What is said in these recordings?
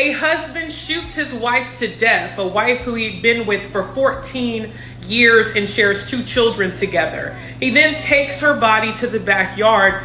A husband shoots his wife to death, a wife who he'd been with for 14 years and shares 2 children together. He then takes her body to the backyard,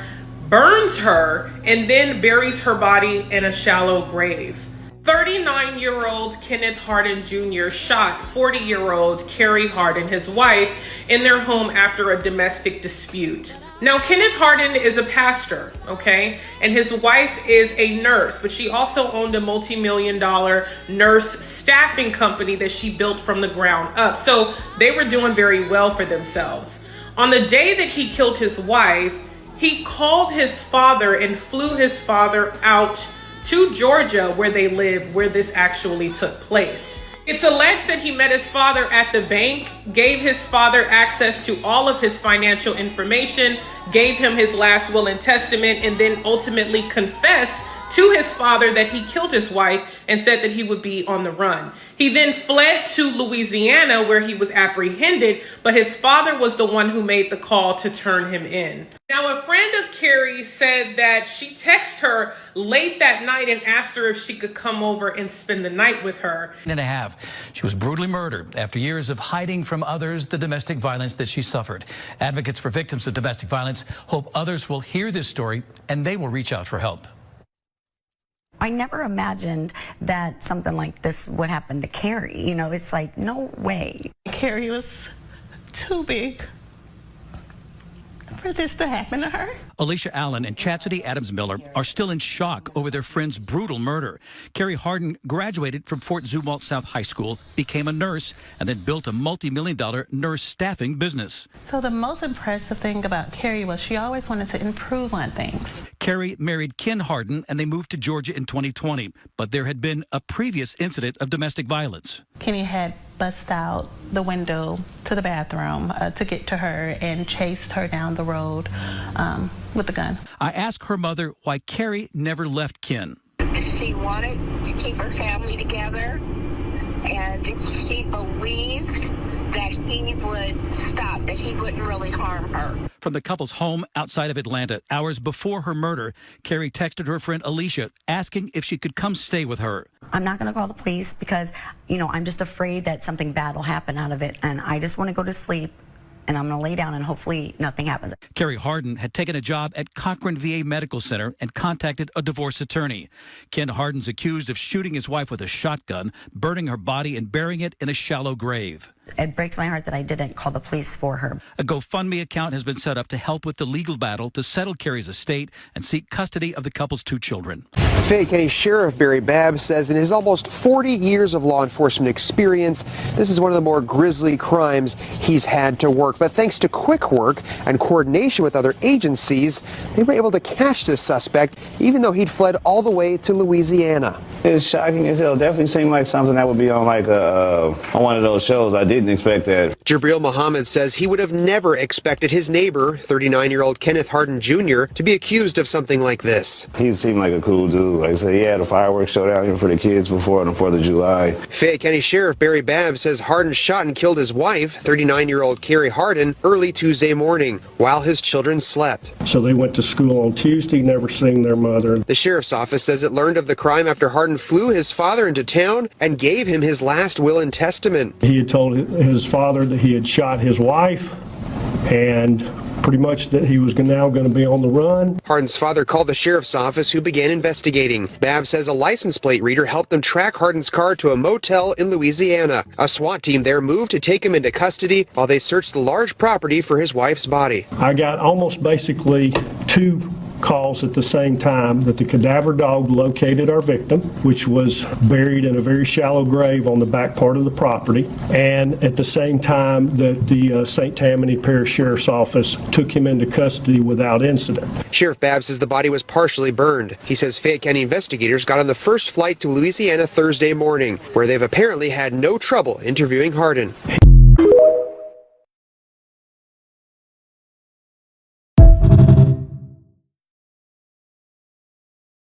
burns her, and then buries her body in a shallow grave. 39-year-old Kenneth Hardin Jr. shot 40-year-old Carrie Hardin, his wife, in their home after a domestic dispute. Now, Kenneth Hardin is a pastor, okay? And his wife is a nurse, but she also owned a multi-million-dollar nurse staffing company that she built from the ground up. So they were doing very well for themselves. On the day that he killed his wife, he called his father and flew his father out to Georgia, where they live, where this actually took place. It's alleged that he met his father at the bank, gave his father access to all of his financial information, gave him his last will and testament, and then ultimately confessed to his father that he killed his wife and said that he would be on the run. He then fled to Louisiana, where he was apprehended, but his father was the one who made the call to turn him in. Now, a friend of Carrie said that she texted her late that night and asked her if she could come over and spend the night with her. And a half. She was brutally murdered after years of hiding from others the domestic violence that she suffered. Advocates for victims of domestic violence hope others will hear this story and they will reach out for help. I never imagined that something like this would happen to Carrie. You know, it's like, no way. Carrie was too big for this to happen to her. Alicia Allen and Chastity Adams Miller are still in shock over their friend's brutal murder. Carrie Hardin graduated from Fort Zumwalt South High School, became a nurse, and then built a multi-million-dollar nurse staffing business. So the most impressive thing about Carrie was she always wanted to improve on things. Carrie married Ken Hardin, and they moved to Georgia in 2020. But there had been a previous incident of domestic violence. Kenny had bust out the window to the bathroom to get to her and chased her down the road with a gun. I asked her mother why Carrie never left Ken. She wanted to keep her family together, and she believed that he would stop, that he wouldn't really harm her. From the couple's home outside of Atlanta, hours before her murder, Carrie texted her friend Alicia asking if she could come stay with her. I'm not going to call the police because, you know, I'm just afraid that something bad will happen out of it. And I just want to go to sleep. And I'm going to lay down and hopefully nothing happens. Carrie Hardin had taken a job at Cochran VA Medical Center and contacted a divorce attorney. Ken Hardin's accused of shooting his wife with a shotgun, burning her body and burying it in a shallow grave. It breaks my heart that I didn't call the police for her. A GoFundMe account has been set up to help with the legal battle to settle Carrie's estate and seek custody of the couple's 2 children. Fayette County Sheriff Barry Babb says in his almost 40 years of law enforcement experience, this is one of the more grisly crimes he's had to work. But thanks to quick work and coordination with other agencies, they were able to catch this suspect, even though he'd fled all the way to Louisiana. It's shocking as hell. Definitely seemed like something that would be on like on one of those shows. I didn't expect that. Jabril Muhammad says he would have never expected his neighbor, 39-year-old Kenneth Hardin Jr., to be accused of something like this. He seemed like a cool dude. Like I said, he had a fireworks show down here for the kids before the 4th of July. Fayette County Sheriff Barry Babb says Hardin shot and killed his wife, 39-year-old Carrie Hardin, early Tuesday morning while his children slept. So they went to school on Tuesday, never seen their mother. The sheriff's office says it learned of the crime after Hardin flew his father into town and gave him his last will and testament. He had told his father that he had shot his wife and pretty much that he was now going to be on the run. Hardin's father called the sheriff's office, who began investigating. Babb says a license plate reader helped them track Hardin's car to a motel in Louisiana. A SWAT team there moved to take him into custody while they searched the large property for his wife's body. I got almost basically 2 calls at the same time that the cadaver dog located our victim, which was buried in a very shallow grave on the back part of the property, and at the same time that the St. Tammany Parish Sheriff's Office took him into custody without incident. Sheriff Babb says the body was partially burned. He says Fayette County investigators got on the first flight to Louisiana Thursday morning, where they've apparently had no trouble interviewing Hardin.